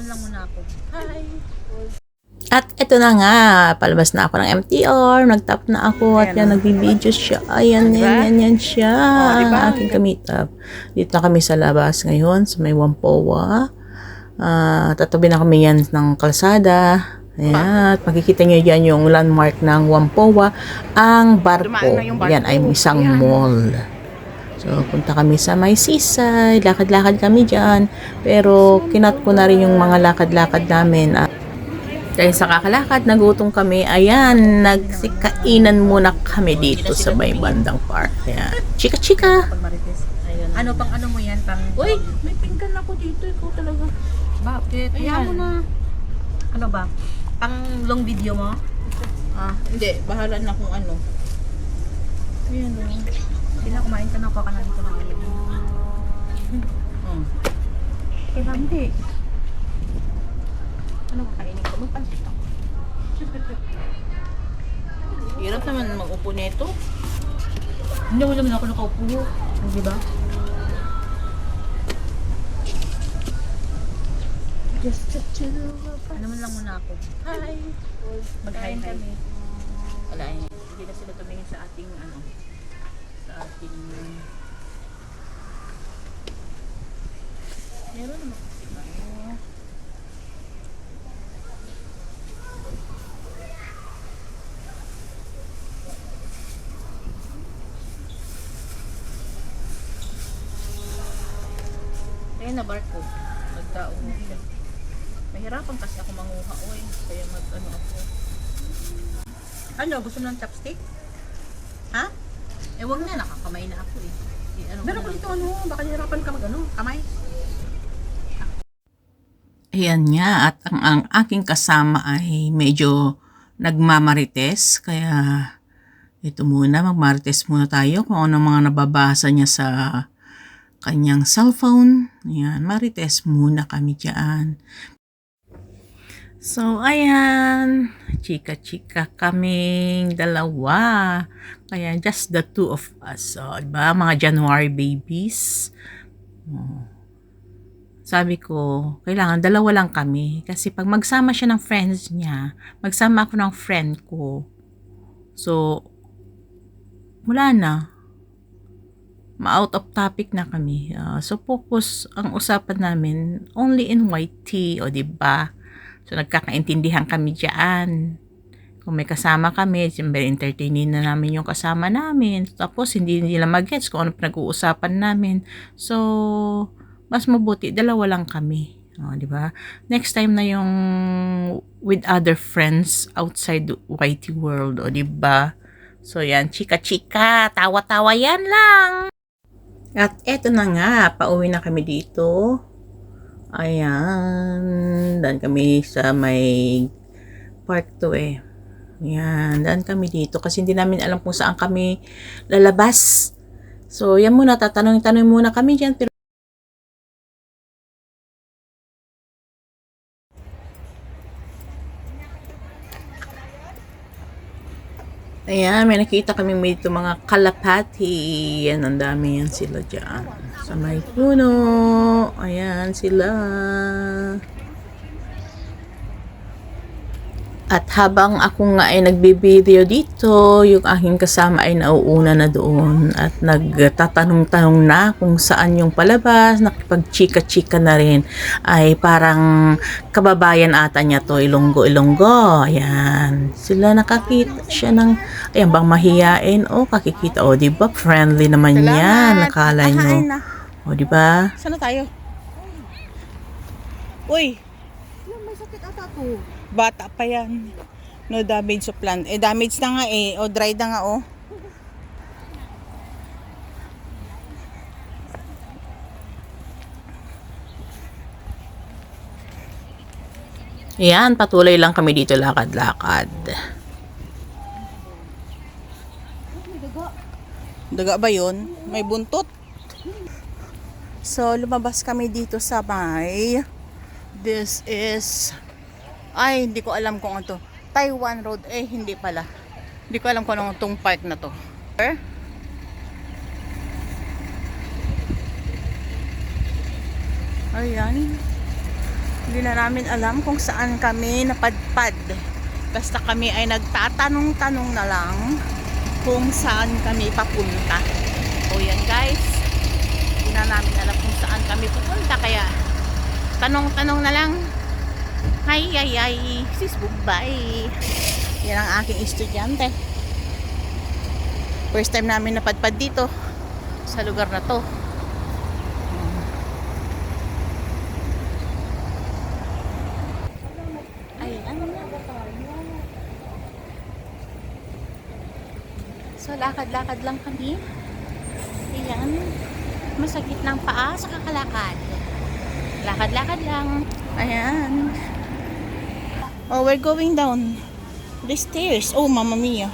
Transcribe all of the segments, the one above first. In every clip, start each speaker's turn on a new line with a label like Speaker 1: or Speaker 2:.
Speaker 1: lang muna ako. Hi!
Speaker 2: At ito na nga, palabas na ako ng MTR, nagtap na ako at yan, nagbibideo siya. Ayan, yan siya, ang aking kamitap. Dito na kami sa labas ngayon, sa may Whampoa. Tatabi na kami yan ng kalsada. Ayan, at makikita nyo dyan yung landmark ng Whampoa, ang barko. Yan ay isang mall. So, punta kami sa may seaside, lakad-lakad kami dyan. Pero, kinat ko na rin yung mga lakad-lakad namin. Dahil sa kakalakad, nagutom kami. Ayan, nagsikainan muna kami dito sa may bandang park. Ayan. Chika-chika!
Speaker 1: Ano pang ano mo yan? Pang...
Speaker 2: Uy, may pinggan ako dito. Ikaw talaga.
Speaker 1: Bakit?
Speaker 2: Ayan mo na.
Speaker 1: Ano ba? Pang long video mo?
Speaker 2: Hindi. Bahala na kung ano. Ayan o.
Speaker 1: Hindi na kumain ka na ako ka na dito na ngayon. Kaya hindi. Ano kakainin ko? Magpansit ako.
Speaker 2: Hirap naman mag-upo nito.
Speaker 1: Hindi mo naman ako nakaupo. Di ba? Just the two of us. Ano man lang muna ako. Hi! Mag-hi kami.
Speaker 2: Wala yun. Hindi na sila tumingin sa ating ano. Sa ating... Meron naman kasi na. Ayan na barko. Nagtaong mo siya. Mahirapan kasi ako manguha oy. Kaya mag-ano ako.
Speaker 1: Ano? Gusto mo ng chopstick? Ha?
Speaker 2: Eh wag na, nakakamay na ako eh. Ano
Speaker 1: Meron ko dito ano, baka nahirapan ka mag-ano, kamay.
Speaker 2: Ayan nga, at ang aking kasama ay medyo nagmamarites. Kaya ito muna, magmarites muna tayo kung ano mga nababasa niya sa kanyang cellphone. Ayan, marites muna kami dyan. So, ayan, chika-chika kaming dalawa. Kaya just the two of us. So, diba, mga January babies. Sabi ko, kailangan dalawa lang kami. Kasi pag magsama siya ng friends niya, magsama ako ng friend ko. So, wala na. Ma-out of topic na kami. So, focus ang usapan namin only in white tea, o diba? So, nagkakaintindihan kami dyan. Kung may kasama kami, siyempre entertainin na namin yung kasama namin. Tapos, hindi nila mag-gets kung ano pinag-uusapan namin. So, mas mabuti, dalawa lang kami. Di ba? Next time na yung with other friends outside the whitey world, o di ba? So, yan, chika-chika, tawa-tawa yan lang. At eto na nga, pauwi na kami dito. Ayan, dan kami sa may park to eh. Ayan, dan kami dito kasi hindi namin alam kung saan kami lalabas. So, yan muna, tatanong-tanong muna kami dyan. Pero ayan, may nakita kami dito mga kalapati. Yan, ang dami yan sila dyan. Sa may puno. Ayan sila. At habang ako nga ay nagbibideo dito, yung aking kasama ay nauuna na doon at nagtatanong-tanong na kung saan yung palabas, nakipag-chika-chika na rin. Ay parang kababayan ata niya to, Ilonggo. Ayan, sila nakakita siya ng, ayan bang mahiyain? O, kakikita, o diba, friendly naman yan, nakala nyo. O diba?
Speaker 1: Saan na tayo?
Speaker 3: Uy,
Speaker 1: May sakit ata to.
Speaker 3: bata pa yan. No damage of plant. Eh, damage na nga eh. O, dry na nga oh.
Speaker 2: Ayan, patuloy lang kami dito lakad-lakad.
Speaker 3: Daga ba yun? May buntot. So, lumabas kami dito sa may... This is... Ay, hindi ko alam kung ano to. Taiwan Road. Eh, hindi pala. Hindi ko alam kung anong tong park na to. Ayan. Hindi na namin alam kung saan kami napadpad. Basta kami ay nagtatanong-tanong na lang kung saan kami papunta. So yan guys, hindi na namin alam kung saan kami pupunta, kaya tanong-tanong na lang. Hi, ay, ay, sis, bye. Yan ang aking estudyante. First time namin napadpad dito sa lugar na to. Ay, ano na? So, lakad-lakad lang kami. Ayan. Masakit ng paa sa kakalakad. Lakad-lakad lang. Ayan. Oh, we're going down the stairs. Oh, Mamma Mia.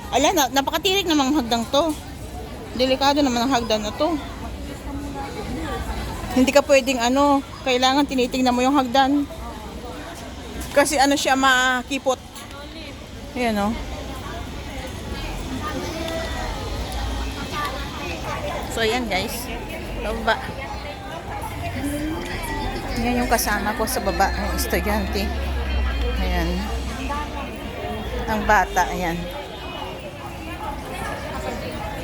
Speaker 3: Ala, napakatirik namang hagdang to. Delikado naman ang hagdan na to. Hindi ka pwedeng kailangan tinitingnan mo yung hagdan. Kasi siya makipot. Ayan, oh. So, ayan guys. Baba. Yan yung kasama ko sa baba, ang estudyante. Ayan. Ang bata, ayan.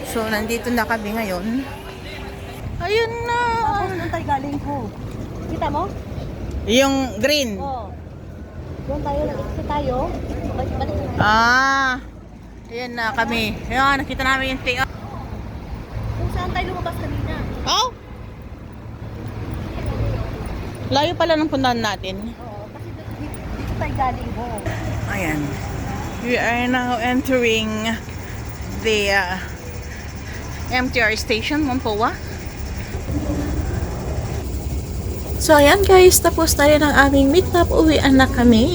Speaker 3: So, nandito na kami ngayon. Ayun na!
Speaker 1: Saan tayo galing ko? Kita mo?
Speaker 3: Yung green.
Speaker 1: Oo. Doon tayo, nag-exit tayo. Balik na.
Speaker 3: Ayan na kami. Ayan, nakita namin yung take.
Speaker 1: Kung saan tayo lumabas kanina?
Speaker 3: Oh! Layo pala ng puntahan natin.
Speaker 1: Oo, kasi dito tayo galing ko.
Speaker 3: Ayan. We are now entering the MTR station, Mampoa.
Speaker 2: So, ayan guys, tapos tayo ng aming meetup. Uwian na kami.